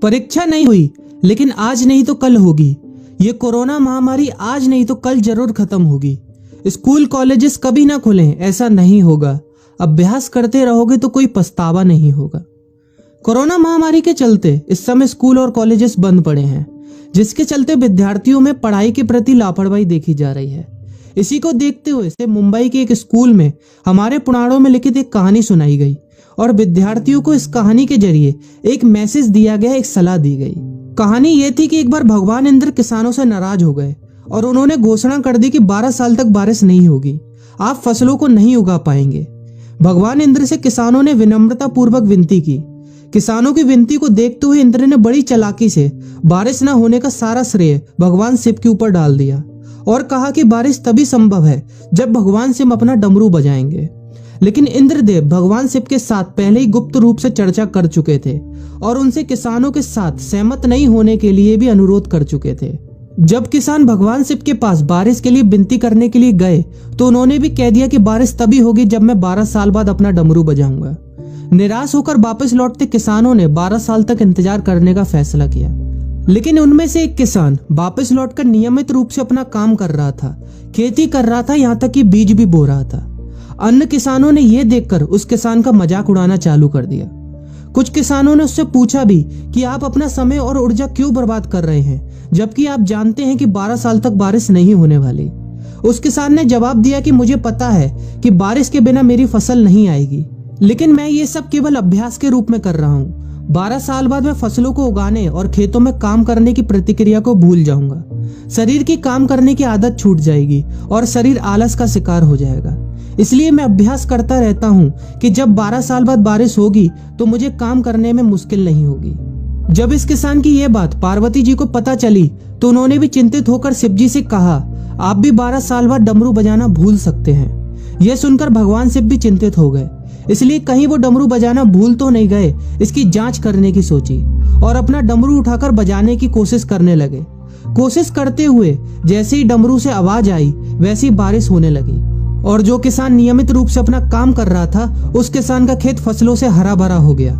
परीक्षा नहीं हुई, लेकिन आज नहीं तो कल होगी। ये कोरोना महामारी आज नहीं तो कल जरूर खत्म होगी। स्कूल कॉलेजेस कभी ना खुलें, ऐसा नहीं होगा। अभ्यास करते रहोगे तो कोई पछतावा नहीं होगा। कोरोना महामारी के चलते इस समय स्कूल और कॉलेजेस बंद पड़े हैं, जिसके चलते विद्यार्थियों में पढ़ाई के प्रति लापरवाही देखी जा रही है। इसी को देखते हुए से मुंबई के एक स्कूल में हमारे पुराणों में लिखित एक कहानी सुनाई गई और विद्यार्थियों को इस कहानी के जरिए एक मैसेज दिया गया, एक सलाह दी गई। कहानी ये थी कि एक बार भगवान इंद्र किसानों से नाराज हो गए और उन्होंने घोषणा कर दी कि 12 साल तक बारिश नहीं होगी, आप फसलों को नहीं उगा पाएंगे। भगवान इंद्र से किसानों ने विनम्रता पूर्वक विनती की। किसानों की विनती को देखते हुए इंद्र ने बड़ी चालाकी से बारिश न होने का सारा श्रेय भगवान शिव के ऊपर डाल दिया और कहा कि बारिश तभी संभव है जब भगवान शिव अपना डमरू बजाएंगे। लेकिन इंद्रदेव भगवान शिव के साथ पहले ही गुप्त रूप से चर्चा कर चुके थे और उनसे किसानों के साथ सहमत नहीं होने के लिए भी अनुरोध कर चुके थे। जब किसान भगवान शिव के पास बारिश के लिए विनती करने के लिए गए तो उन्होंने भी कह दिया कि बारिश तभी होगी जब मैं 12 साल बाद अपना डमरू बजाऊंगा। निराश होकर वापस लौटते किसानों ने 12 साल तक इंतजार करने का फैसला किया। लेकिन उनमें से एक किसान वापस लौटकर नियमित रूप से अपना काम कर रहा था, खेती कर रहा था, यहाँ तक कि बीज भी बो रहा था। अन्य किसानों ने यह देखकर उस किसान का मजाक उड़ाना चालू कर दिया। कुछ किसानों ने उससे पूछा भी कि आप अपना समय और ऊर्जा क्यों बर्बाद कर रहे हैं, जबकि आप जानते हैं कि 12 साल तक बारिश नहीं होने वाली। उस किसान ने जवाब दिया कि मुझे पता है कि बारिश के बिना मेरी फसल नहीं आएगी, लेकिन मैं ये सब केवल अभ्यास के रूप में कर रहा हूँ। 12 साल बाद मैं फसलों को उगाने और खेतों में काम करने की प्रतिक्रिया को भूल जाऊंगा। शरीर की काम करने की आदत छूट जाएगी और शरीर आलस का शिकार हो जाएगा। इसलिए मैं अभ्यास करता रहता हूँ कि जब 12 साल बाद बारिश होगी तो मुझे काम करने में मुश्किल नहीं होगी। जब इस किसान की यह बात पार्वती जी को पता चली तो उन्होंने भी चिंतित होकर शिव जी से कहा, आप भी 12 साल बाद डमरू बजाना भूल सकते हैं। यह सुनकर भगवान शिव भी चिंतित हो गए, इसलिए कहीं वो डमरू बजाना भूल तो नहीं गए, इसकी जांच करने की सोची और अपना डमरू उठाकर बजाने की कोशिश करने लगे। कोशिश करते हुए जैसे ही डमरू से आवाज आई वैसी बारिश होने लगी और जो किसान नियमित रूप से अपना काम कर रहा था उस किसान का खेत फसलों से हरा भरा हो गया।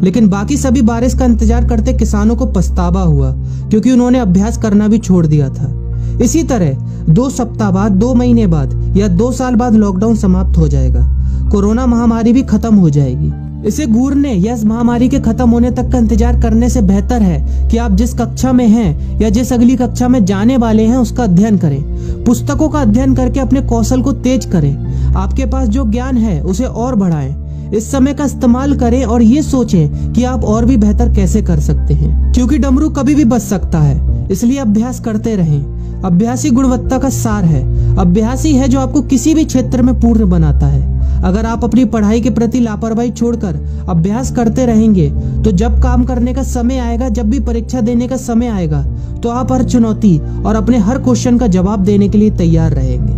लेकिन बाकी सभी बारिश का इंतजार करते किसानों को पछतावा हुआ, क्योंकि उन्होंने अभ्यास करना भी छोड़ दिया था। इसी तरह 2 सप्ताह बाद, 2 महीने बाद या 2 साल बाद लॉकडाउन समाप्त हो जाएगा। कोरोना महामारी भी खत्म हो जाएगी। इसे घूरने या इस महामारी के खत्म होने तक का इंतजार करने से बेहतर है कि आप जिस कक्षा में हैं या जिस अगली कक्षा में जाने वाले हैं उसका अध्ययन करें। पुस्तकों का अध्ययन करके अपने कौशल को तेज करें। आपके पास जो ज्ञान है उसे और बढ़ाएं। इस समय का इस्तेमाल करें और ये सोचें कि आप और भी बेहतर कैसे कर सकते हैं, क्योंकि डमरू कभी भी बच सकता है। इसलिए अभ्यास करते रहें। अभ्यास ही गुणवत्ता का सार है। अभ्यास ही है जो आपको किसी भी क्षेत्र में पूर्ण बनाता है। अगर आप अपनी पढ़ाई के प्रति लापरवाही छोड़कर अभ्यास करते रहेंगे तो जब काम करने का समय आएगा, जब भी परीक्षा देने का समय आएगा, तो आप हर चुनौती और अपने हर क्वेश्चन का जवाब देने के लिए तैयार रहेंगे।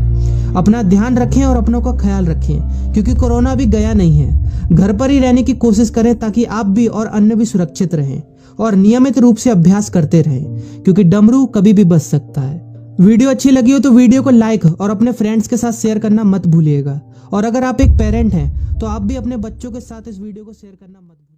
अपना ध्यान रखें और अपनों का ख्याल रखें, क्योंकि कोरोना भी गया नहीं है। घर पर ही रहने की कोशिश करें ताकि आप भी और अन्य भी सुरक्षित रहें और नियमित रूप से अभ्यास करते रहें, क्योंकि डमरू कभी भी बच सकता है। वीडियो अच्छी लगी हो तो वीडियो को लाइक और अपने फ्रेंड्स के साथ शेयर करना मत भूलिएगा। और अगर आप एक पेरेंट हैं तो आप भी अपने बच्चों के साथ इस वीडियो को शेयर करना मत भूलिएगा।